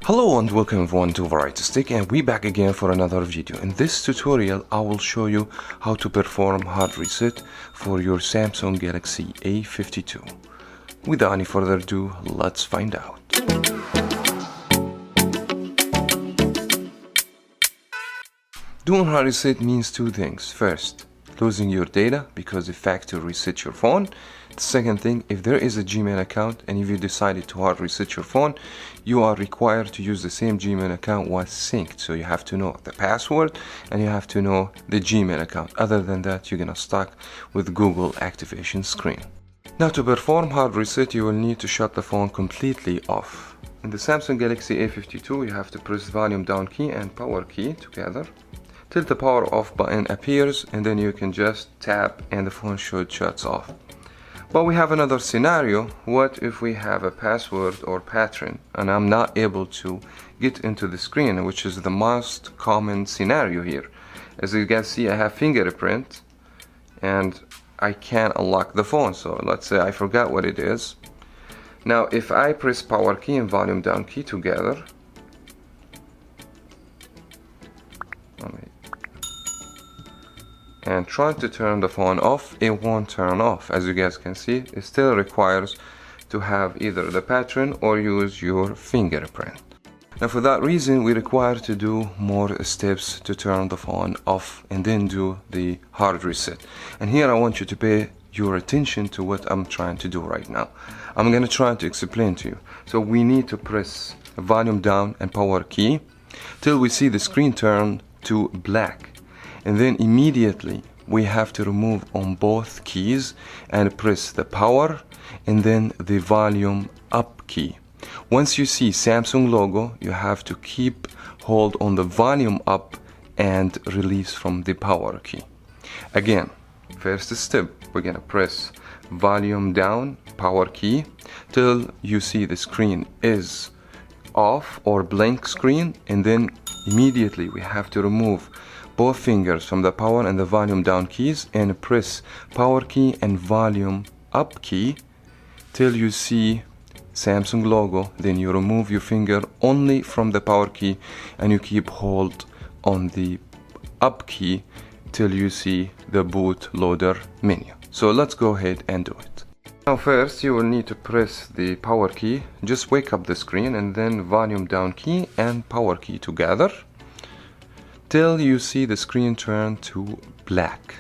Hello and welcome everyone to Variety Stick, and we back again for another video. In this tutorial I will show you how to perform hard reset for your Samsung Galaxy A52. Without any further ado, let's find out. Doing hard reset means two things. First, losing your data because it factory resets your phone. The second thing, if there is a Gmail account and if you decided to hard reset your phone, you are required to use the same Gmail account was synced. So you have to know the password and you have to know the Gmail account. Other than that, you're gonna stuck with Google activation screen. Now, to perform hard reset, you will need to shut the phone completely off. In the Samsung Galaxy A52, you have to press volume down key and power key together till the power off button appears, and then you can just tap and the phone should shut off. But we have another scenario. What if we have a password or pattern and I'm not able to get into the screen, which is the most common scenario here. As you can see, I have fingerprint and I can't unlock the phone. So let's say I forgot what it is. Now if I press power key and volume down key together, and try to turn the phone off, it won't turn off. As you guys can see, it still requires to have either the pattern or use your fingerprint. Now for that reason, we require to do more steps to turn the phone off and then do the hard reset. And here I want you to pay your attention to what I'm trying to do right now. I'm gonna try to explain to you. So we need to press volume down and power key till we see the screen turn to black. And then immediately we have to remove on both keys and press the power and then the volume up key. Once you see Samsung logo, you have to keep hold on the volume up and release from the power key. Again, first step, we're gonna press volume down, power key till you see the screen is off or blank screen, and then immediately we have to remove both fingers from the power and the volume down keys and press power key and volume up key till you see Samsung logo. Then you remove your finger only from the power key and you keep hold on the up key till you see the bootloader menu. So let's go ahead and do it. Now first you will need to press the power key, just wake up the screen, and then volume down key and power key together till you see the screen turn to black.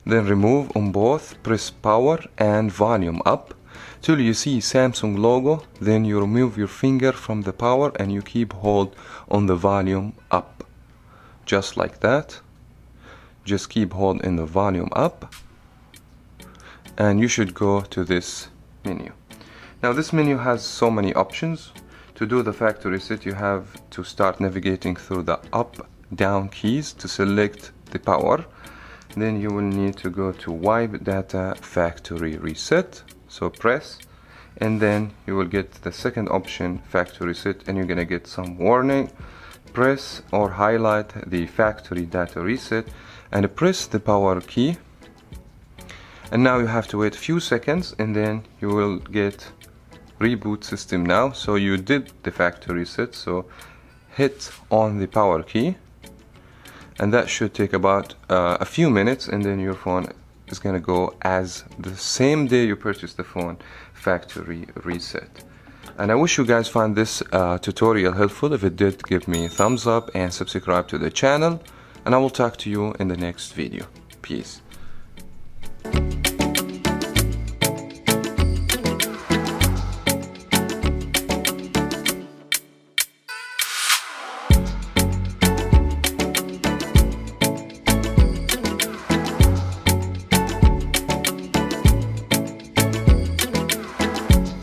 Then remove on both, press power and volume up till you see Samsung logo. Then you remove your finger from the power and you keep hold on the volume up. Just like that. Just keep hold in the volume up and you should go to this menu. Now this menu has so many options. To do the factory reset, you have to start navigating through the up down keys to select the power. Then you will need to go to wipe data factory reset, so press, and then you will get the second option, factory reset, and you're gonna get some warning. Press or highlight the factory data reset and press the power key, and now you have to wait a few seconds and then you will get reboot system now. So you did the factory reset, so hit on the power key and that should take about a few minutes, and then your phone is gonna go as the same day you purchased the phone, factory reset. And I wish you guys found this tutorial helpful. If it did, give me a thumbs up and subscribe to the channel, and I will talk to you in the next video. Peace.